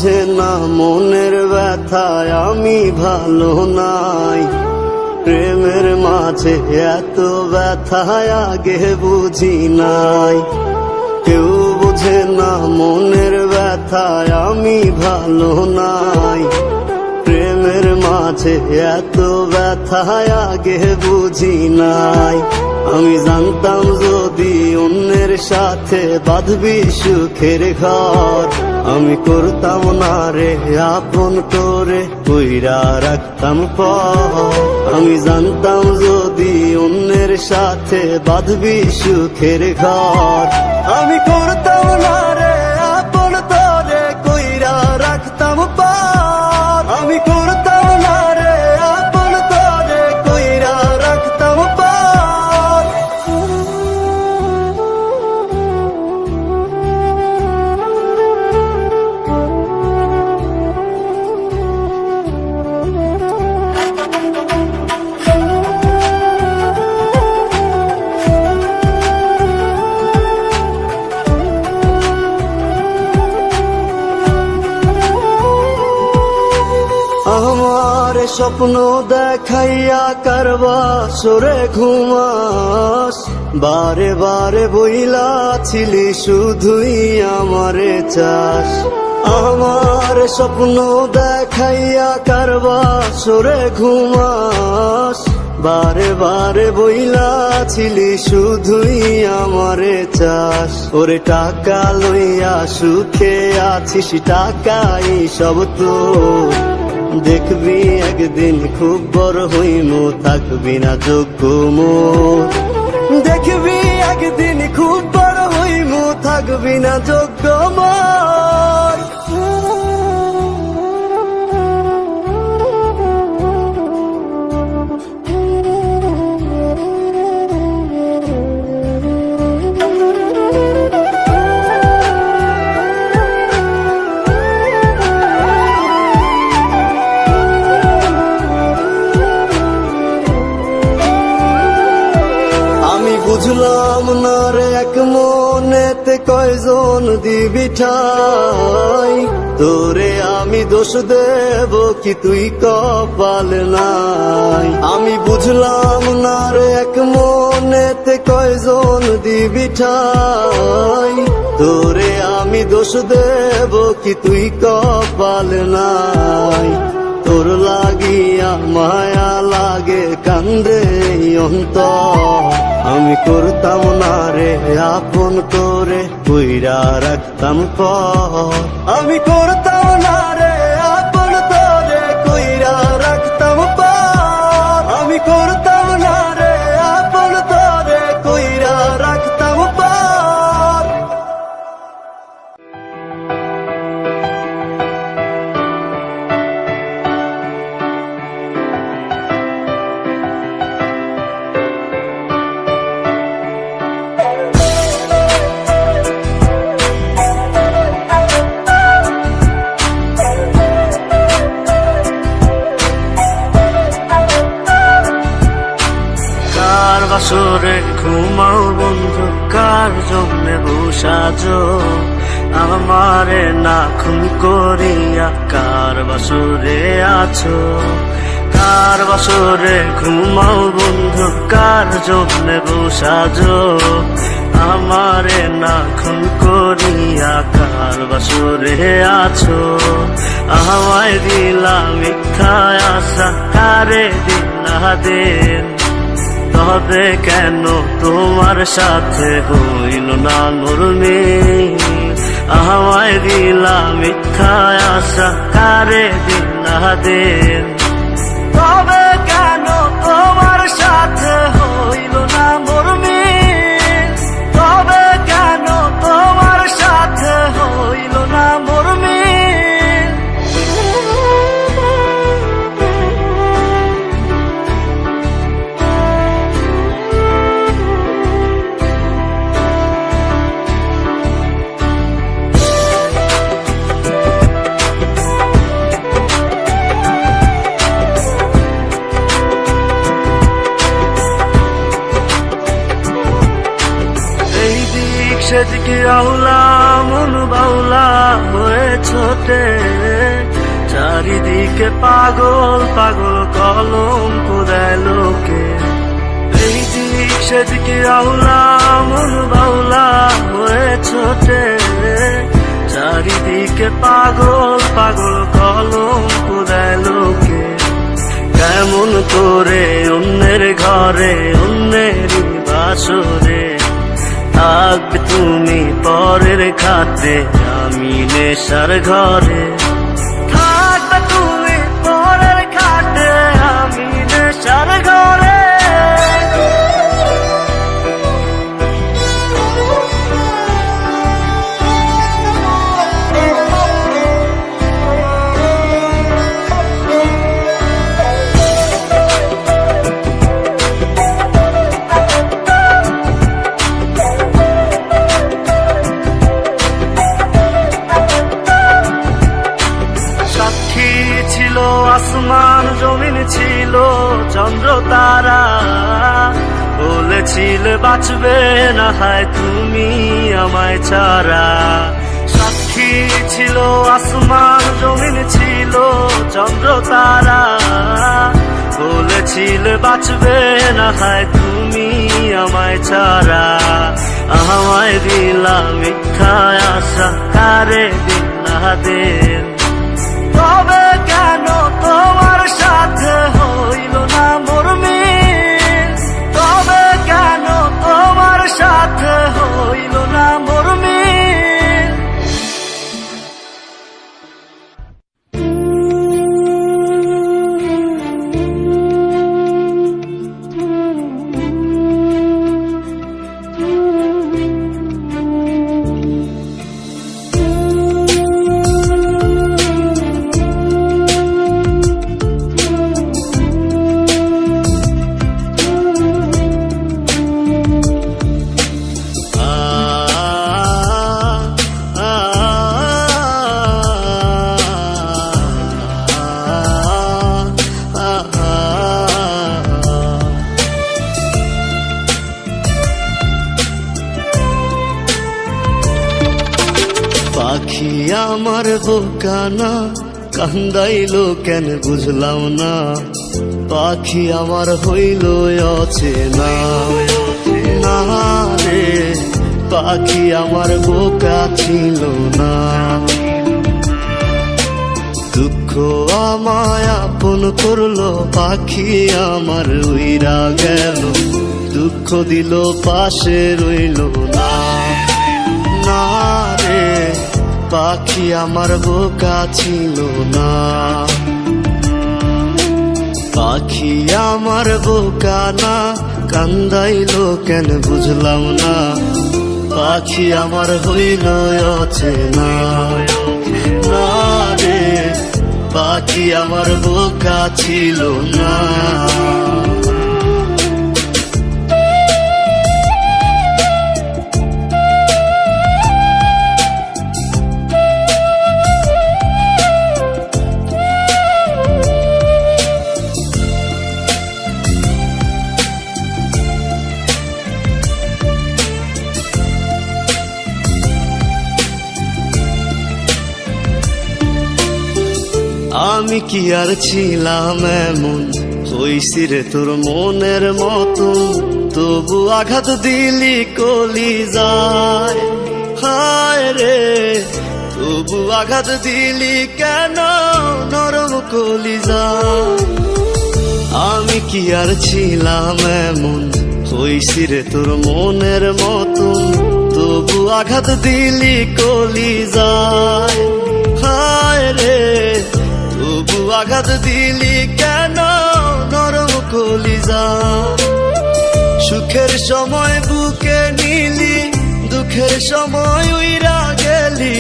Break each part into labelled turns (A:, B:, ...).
A: বুঝে না মনের ব্যথায় আমি ভালো নাই। প্রেমের মাঝে এত ব্যথায় আগে বুঝি নাই। কেউ বুঝে না মনের ব্যথায় আমি ভালো নাই। প্রেমের মাঝে এত ব্যথায় আগে বুঝি নাই। আমি জানতাম যদি অন্যের সাথে বাঁধবি সুখের ঘর, আমি করতাম না রে আপন করে কইরা রাখতাম পর। আমি জানতাম যদি অন্যের সাথে বাঁধবি সুখের ঘর, আমি করতাম না রে আপন করে কইরা রাখতাম পর। আমি করতাম না রে আপন করে কইরা রাখতাম পর। আমার স্বপ্ন দেখাইয়া কারবা সরে ঘুমাস, বারে বারে বইলা ছিলি শুধুই আমারে চাস। আমার স্বপ্ন দেখাইয়া কারবা সরে ঘুমাস, বারে বারে বইলা ছিলি শুধুই আমারে চাস। ওরে টাকা লইয়া সুখে আছিস, টাকাই সব তো দেখবি একদিন খুব বড় হইমু, থাকবি না যোগ্য মোর। দেখবি একদিন খুব বড় হইমু, থাকবি না যোগ্য মোর। বুঝলাম না রে এক মনেতে কয়জন দিবি ঠাই, তোরে আমি দোষ দেব কি তুই কপাল নাই। আমি বুঝলাম না রে এক মনেতে কয়জন দিবি ঠাই, তোরে আমি দোষ দেব কি তুই কপাল নাই। তোর লাগিয়া মায়া লাগে কান্দে অন্তর, আমি করতাম না রে আপন করে কইরা রাখতাম পর। আমি করতাম না রে আপন করে কইরা রাখতাম পর। আমি করতাম না রে আপন করে কইরা রাখতাম পর।
B: বাসরে ঘুমাও বন্ধু, কার জন্যে বসাজো আমারে না খুন করিয়া, কার বাসরে আছো। কার বাসরে ঘুমাও বন্ধু, কার জন্যে বসাজো আমারে না খুন করিয়া, কার বাসরে আছো। আমায় দিলা মিথ্যা আশা, কারে দিলা দিন, তবে কেন তোমার সাথে হইল না নরমে। আমায় দিলা মিথ্যা আশা, কারে দিলা দিন, তবে কেন তোমার সাথে হইল না নরমে। তবে কেন তোমার সাথে হইল না নরমে। সেদিকে আউলা মন বাউলা হয়ে ছোটে, চারিদিকে পাগল পাগল কলঙ্ক দেয় লোকে। এই দিক সেদিকে আউলা মন বাউলা হয়ে ছোটে, চারিদিকে পাগল পাগল কলঙ্ক দেয় লোকে। কেমন করে অন্যের ঘরে অন্যের বাসরে থাকবে তুমি পরের খাতে, আমি নেশার ঘরে থাকবে তুমি পরের খাতে, আমি নেশার ঘরে। ছিল আসমান জমিন ছিল চন্দ্র তারা, বলেছিলে বাঁচবে না হয় তুমি আমায় ছাড়া। সাক্ষী ছিল আসমান জমিন ছিল চন্দ্র তারা, বলেছিলে বাঁচবে না হয় তুমি আমায় ছাড়া। আমায় দিলা মিথ্যা আশা, কারে দিলা দিল, তবে কেন তোমার সাথে হইল না মোর মিল, তবে কেন তোমার সাথে হইল না মোর মিল। পাখি আমার বোকানা কান্দাইলো কেন বুঝলাম না, পাখি আমার হইল অচেনা। না রে পাখি আমার বোকা ছিল না, দুঃখ আমায় আপন করলো পাখি আমার উইরা গেল, দুঃখ দিল পাশে রইল না। না রে পাখি আমার বোকা ছিল না, পাখি আমার বোকা না কান্দাইলো কেন বুঝলাম না, পাখি আমার হইল অচেনা। না রে পাখি আমার বোকা ছিল না। আমি কি আর ছিলাম এমন, হইছি রে তোর মনের মতন, তবু আঘাত দিলি কলি যায়। হায় রে তবু আঘাত দিলি কেন নরম কলি যায়। আমি কি আর ছিলাম এমন, হইছি রে তোর মনের মতন, তবু আঘাত দিলি কলি যায়। হায় রে তবু আঘাত দিলি কেন নরম কলিজা। সুখের সময় বুকে নিলি, দুঃখের সময় উইরা গেলি,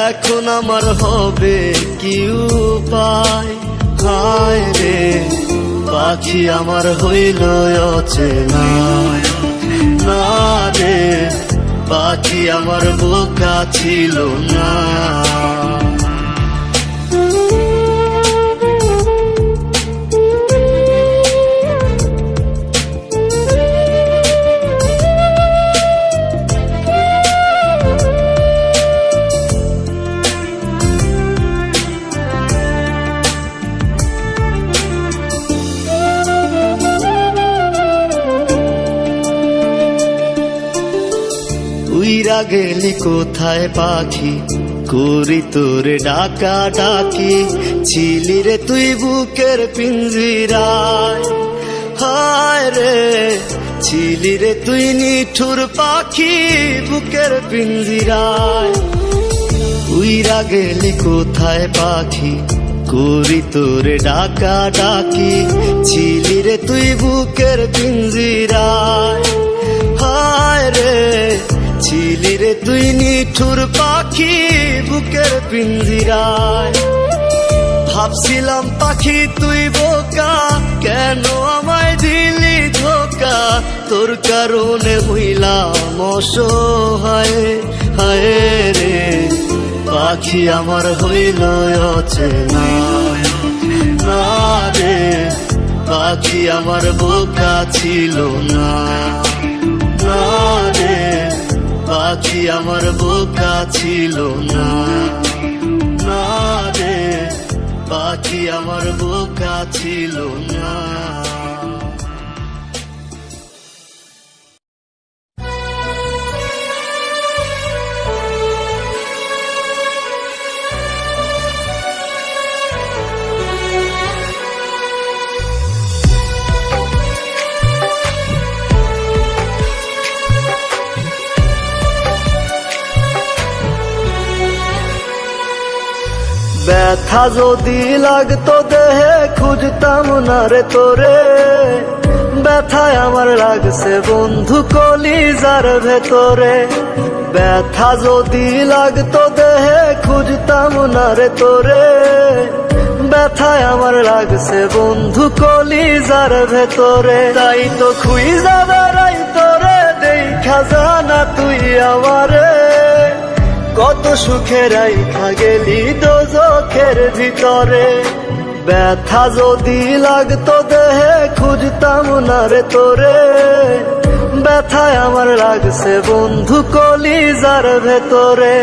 B: এখন আমার হবে কি উপায়। হায় রে পাখি আমার হইল অচেনা। না রে পাখি আমার বোকা ছিল না। উইরা গেলি কোথায় পাখি, করি তোরে ডাকা ডাকি, ছিলি রে তুই বুকের পিঞ্জিরায়। হায় রে ছিলি রে তুই নিঠুর পাখি বুকের পিঞ্জিরায়। উইরা গেলি কোথায় পাখি, করি তোরে ডাকা ডাকি, ছিলি রে তুই বুকের পিঞ্জিরায়। হায় রে ছিলি রে তুই নিঠুর পাখি বুকের পিঞ্জিরায়। ভাবছিলাম পাখি তুই বোকা, কেন আমায় দিলি ধোকা, তোর কারণে হইলাম অসহায়। হায় রে পাখি আমার হইল অচেনা, না রে পাখি আমার বোকা ছিল না, না রে পাখি আমার বোকা ছিল না, না রে পাখি আমার বোকা ছিল না। ব্যথা যদি লাগতো দেহে খুঁজতাম না রে তোরে, ব্যথায় আমার লাগছে বন্ধু কলিজার ভেতরে। ব্যথা যদি লাগতো দেহে খুঁজতাম না রে তোরে, ব্যথায় আমার লাগছে বন্ধু কলিজার ভেতরে। তাই তো খুঁজা বেড়াই তোরে, দেখা জানা তুই আমারে, কত সুখে রাইখা গেলি দোজখের ভিতরে। ব্যথা যদি লাগতো দেহে খুঁজতাম না রে তোরে, ব্যথায় আমার লাগছে বন্ধু কলিজার ভেতরে।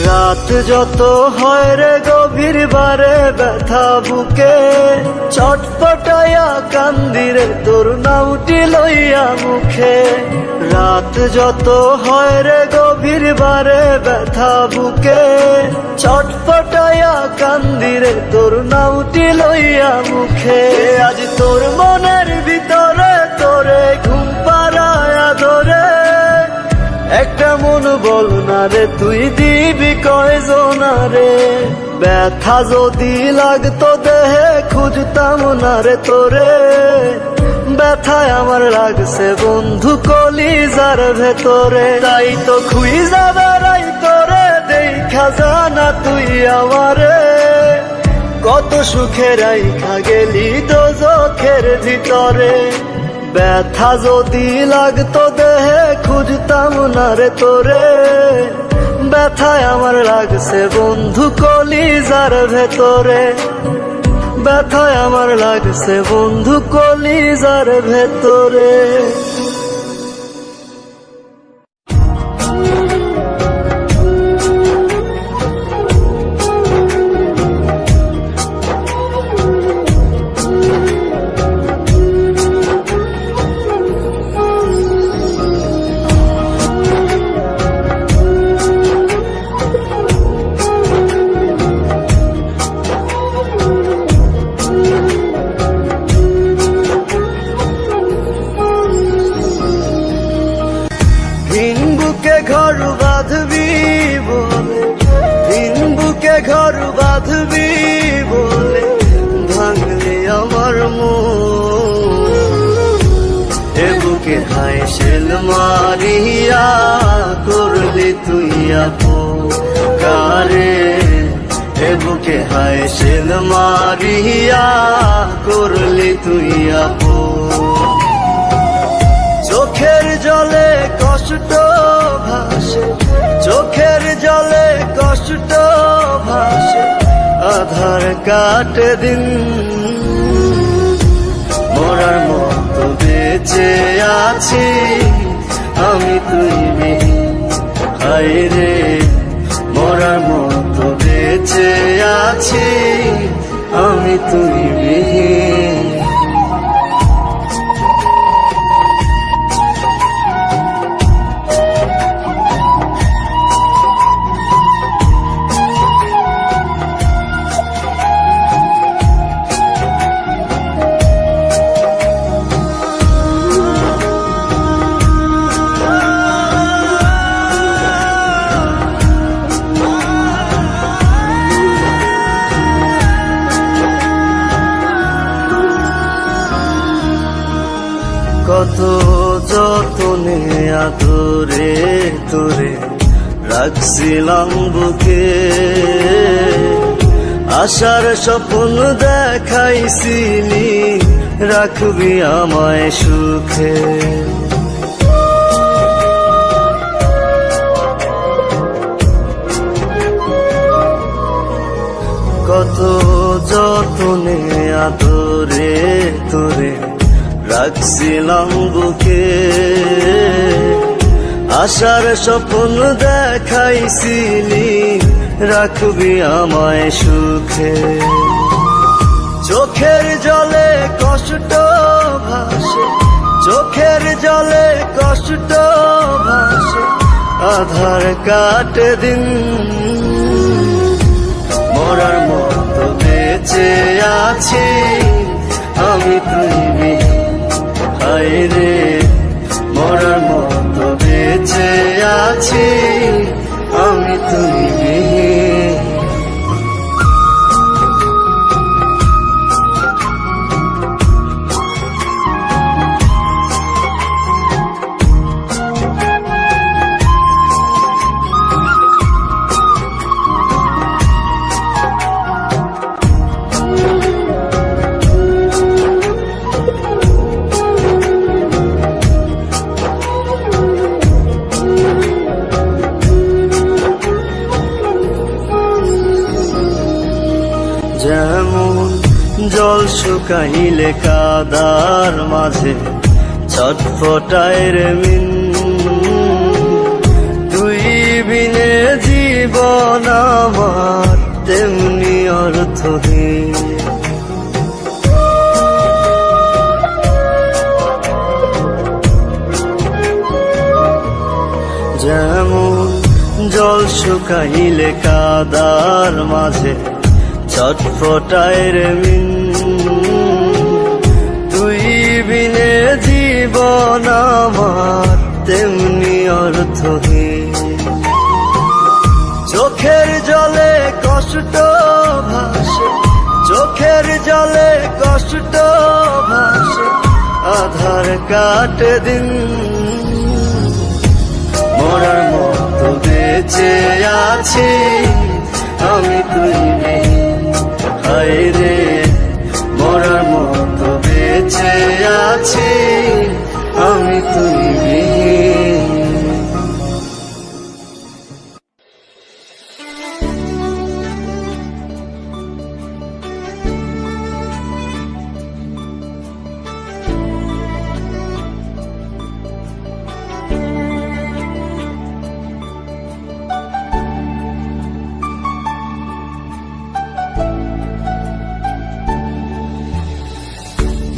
B: রাত যত হয় রে গভীর বারে ব্যথা বুকে, ছটফটাইয়া কান্দিরে তোর নামটি লইয়া মুখে। রাত যত হয় রে গভীর বারে ব্যথা বুকে, ছটফটাইয়া কান্দিরে তোর নামটি লইয়া মুখে। আজ তোর মনের ভিতরে তোরে ঘুম পাড়ায়া ধরে, একটা মন বল না রে তুই দিবি কয়জনা রে। ব্যথা যদি লাগতো দেহে খুঁজতাম না রে তোরে, ব্যথায় আমার লাগছে বন্ধু কলিজার ভেতরে। তাই তো খুঁজা বেড়াই তোরে, দেখা জানা তুই আমারে, কত সুখে রাইখা গেলি দোজখের ভিতরে। ব্যথা যদি লাগতো দেহে খুঁজতাম না রে তোরে, ব্যথায় আমার লাগছে বন্ধু কলিজার ভেতরে। ব্যথায় আমার লাগছে বন্ধু কলিজার ভেতরে। ঘর বাঁধবি বলে, দিন বুকে ঘর বাঁধবি বলে, ভাঙলে আমার মন। এ বুকে হায় শেল মারিয়া করলি তুই আপন কারে। এ বুকে হায় শেল মারিয়া করলি তুই আপন। চোখের জলে কষ্ট ভাসে, চোখের জলে কষ্ট ভাসে, আধার কাটে দিন। মরার মতো বেঁচে আছি আমি তুই বিহীন। হায় রে মরার মতো বেঁচে আছি আমি তুই বিহীন। কত যতনে আদরে তোরে রাখছিলাম বুকে, আশার স্বপ্ন দেখাইছিলি রাখবি আমায় সুখে। কত যতনে আদরে তোরে রাখছিলাম বুকে, আশার স্বপ্ন দেখাইছিলি রাখবি আমায় সুখে। চোখের জলে কষ্ট ভাসে, চোখের জলে কষ্ট ভাসে, আধার কাটে দিন। মরার মতো বেঁচে আছি আমি তুই বিহীন। হায় রে মরার মতো বেঁচে আছি আমি তুই বিহীন। যেমন জল শুকাইলে কাদার মাঝে ছটফটায় রে মিন, তুই বিনে জীবন আমার তেমনি অর্থহীন। যেমন জল শুকাইলে কাদার মাঝে ছটফটায় রে মিন, তুই বিনে জীবন আমার তেমনি অর্থহীন। চোখের জলে কষ্ট ভাসে, চোখের জলে কষ্ট ভাসে, আধার কাটে দিন। মরার মতো বেঁচে আছি আমি তুই বিহীন। হায় রে মরার মতো বেঁচে আছি আমি তুই বিহীন।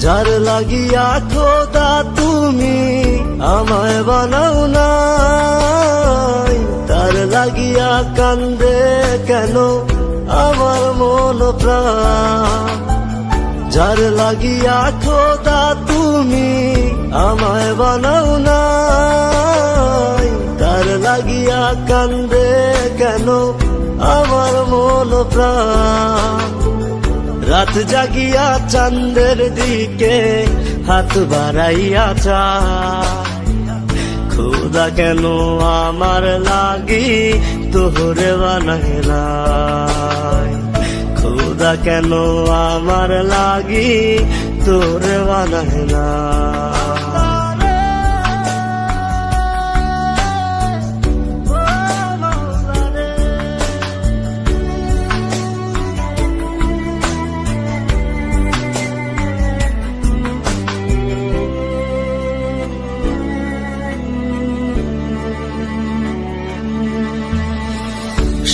B: যার লাগিয়া খোদা তুমি আমায় বানাও নাই, তার লাগিয়া কান্দে কেন আমার মন প্রাণ। যার লাগিয়া খোদা তুমি আমায় বানাও নাই, তার লাগিয়া কান্দে কেন আমার মন প্রাণ। রাত জাগিয়া চাঁদের দিকে হাত বাড়াইয়া চায়, খোদা কেন আমার লাগি তোরে বানাইলাই। খোদা কেন আমার লাগি তোরে বানাইলাই।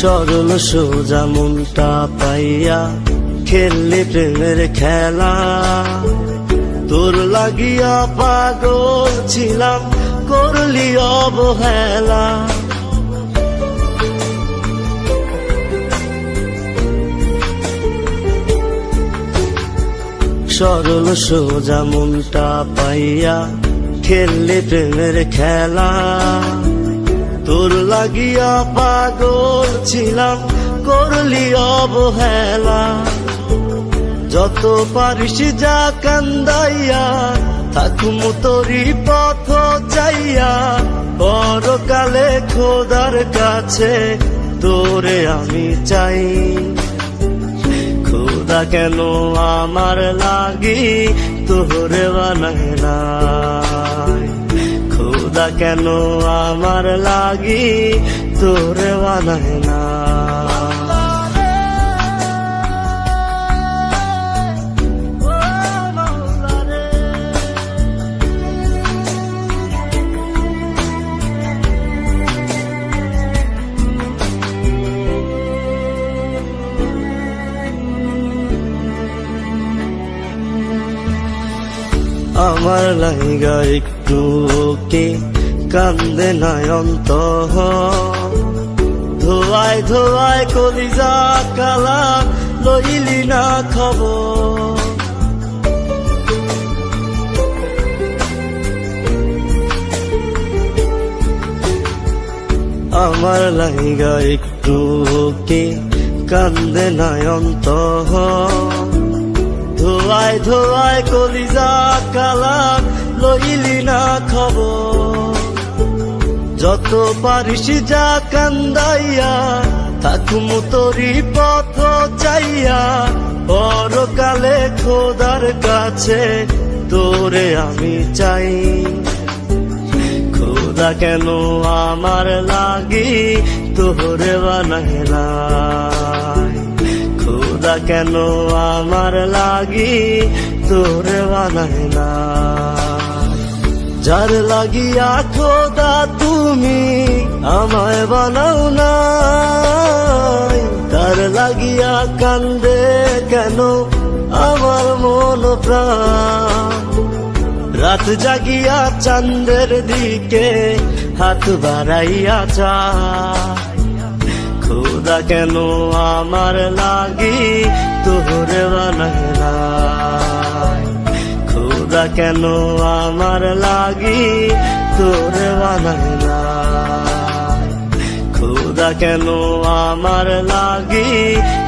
B: সরল সোজা মনটা পাইয়া খেললে প্রেমের খেলা, তোর লাগিয়া পাগল ছিলাম করলি অবহেলা। সরল সোজা মনটা পাইয়া খেললে প্রেমের খেলা, তোর লাগিয়া পাগল ছিলাম করলি অবহেলা। যত পারিস যা কান্দাইয়া থাকুম তোরি পথ চাইয়া, পরকালে খোদার কাছে তোরে আমি চাই। খোদা কেন আমার লাগি তোরে বানায় নাই, খোদা কেন আমার লাগি তোরে বানায় না। আমার লাইগা একটু কে কান্দে নয়ন্ত, ধোয়ায় ধোয়ায় কলিজা কালা লইলি না খবর। আমার লাইগা একটু কে কান্দে নয়ন্ত, ধোয়ায় ধোয়ায় কলিজা কালা লইলি না খবর। যত পারিস যা কান্দাইয়া থাকুম তোরি পথ চাইয়া, পরকালে খোদার কাছে তোরে আমি চাই। খোদা কেন আমার লাগি তোরে বানায় নাই, খোদা কেন আমার লাগি তোরে বানায় না। যার লাগিয়া খোদা তুমি আমায় বানাও নাই, তার লাগিয়া কান্দে কেন আমার মন প্রাণ। রাত জাগিয়া চাঁদের দিকে হাত বাড়াইয়া চায়, খোদা কেন আমার লাগি তোরে বানায় নাই, খোদা কেন আমার লাগি তোরে বানায় নাই, খোদা কেন আমার লাগি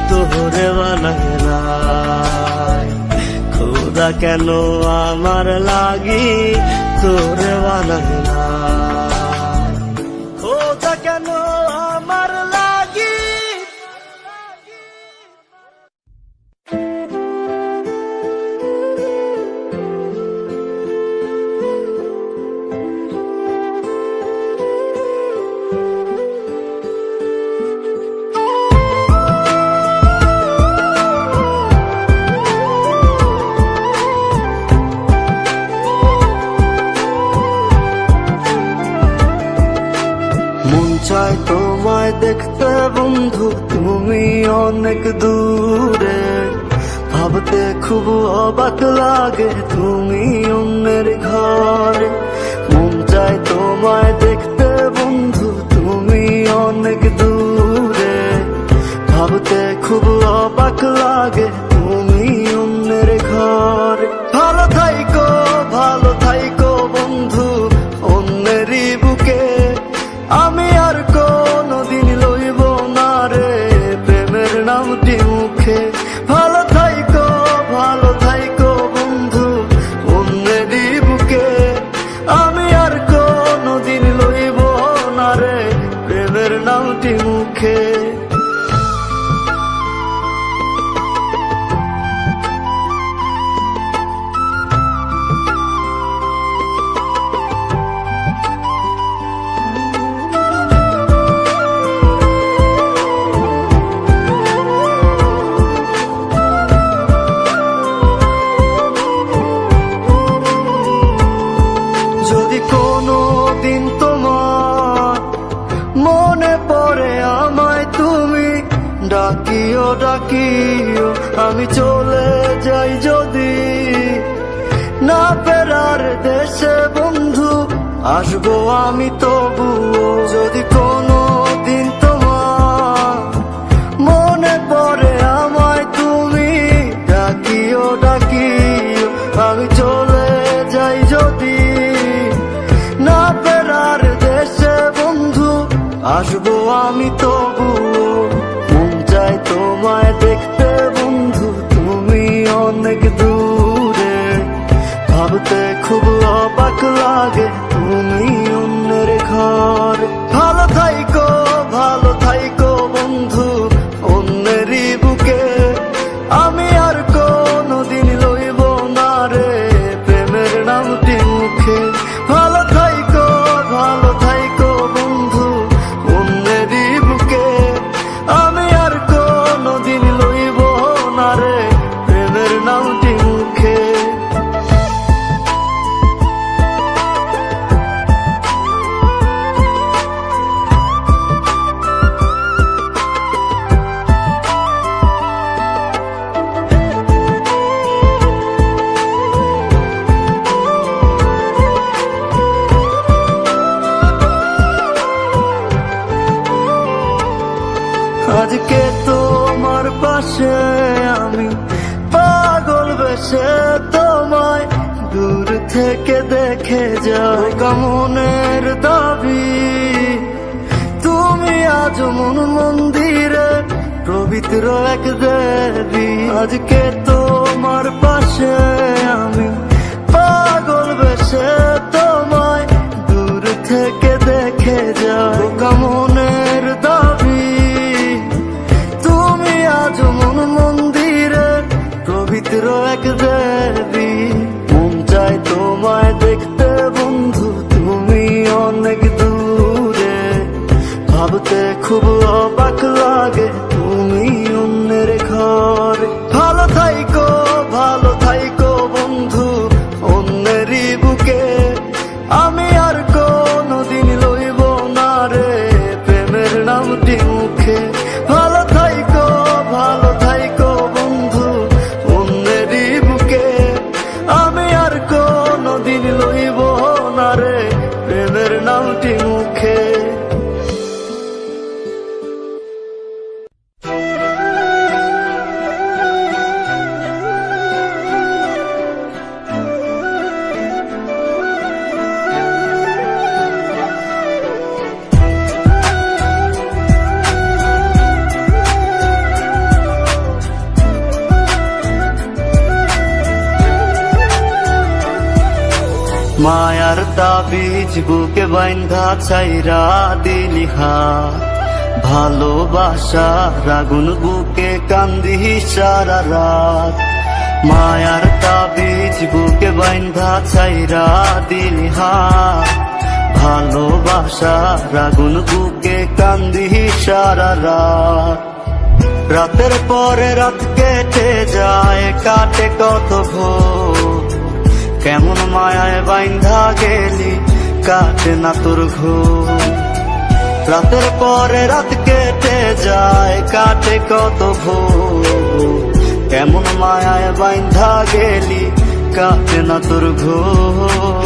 B: তোরে বানায় নাই, খোদা কেন আমার লাগি তোরে বানায় নাই, খোদা কেন আমার লাগি। চাই তোমায় দেখতে বন্ধু তুমি অনেক দূরে, ভাবতে খুব অবাক লাগে তুমি অন্যের ঘরে। মন চাই তোমায় দেখতে বন্ধু তুমি অনেক দূরে, ভাবতে খুব অবাক লাগে তুমি অন্যের ঘরে। ভালো থাইকো বন্ধু অন্যেরই বুকে, আমি আর কোনদিন লইব না রে প্রেমের নামটি মুখে। ভালো থাইকো বন্ধু অন্যেরই বুকে, আমি আর কোনদিন লইব না রে প্রেমের নামটি মুখে। ডাকিও, আমি চলে যাই যদি না ফেরার দেশে বন্ধু, আসবো আমি তবুও। যদি কোনো দিন তোমার মনে পড়ে আমায়, তুমি ডাকিও ডাকিও, আমি চলে যাই যদি না ফেরার দেশে বন্ধু, আসবো আমি তবুও। মন চাই তোমায় দেখতে বন্ধু, তুমি অনেক দূরে, ভাবতে খুব অবাক লাগে তুমি অন্যের ঘর। ভালো থাইকো বন্ধু অন্যেরই বুকে, আমি আর কোনদিন লইব না রে প্রেমের নামটি মুখে। ভালো থাইকো বন্ধু অন্যেরই বুকে, আমি আর কোনদিন লইব না রে প্রেমের নামটি মুখে। আজকে তোমার পাশে আমি পাগল বেশে তোমায় দূর থেকে দেখে যাই, মনের দাবি তুমি আজ মন মন্দিরে পবিত্র এক দেবী। আজকে তোমার পাশে আমি পাগল বেশে তোমায় দূর থেকে দেখে যাই, মনের দাবি তুমি আজ মন মন্দিরে পবিত্র এক দেবী। মন চাই তোমায় দেখতে বন্ধু, তুমি অনেক দূরে, ভাবতে খুব অবাক লাগে তুমি অন্যের ঘর। ভালো থাইকো বন্ধু অন্যেরই বুকে, আমি আর কোনদিন লইব না রে প্রেমের নামটি মুখে। ভালো থাইকো বন্ধু অন্যেরই বুকে, আমি আর কোনদিন লইব না রে প্রেমের নামটি মুখে। মায়ার তাবিজ বুকে বাইন্ধা ছাইরা দিলি হাত, ভালোবাসা আগুন বুকে কান্দি সারা রাত। মায়ার তাবিজ বুকে বাইন্ধা ছাইরা দিলি হাত, ভালোবাসা আগুন বুকে কান্দি সারা রাত। রাতের পরে রাত কেটে যায়, কাটে কত ভোর, কেমন মায়ায় বাইন্ধা গেলি কাটে না তোর ঘুম। রাতের পরে রাত কেটে যায়, কাটে কত ভোর, কেমন মায়ায় বাইন্ধা গেলি কাটে না তোর ঘুম।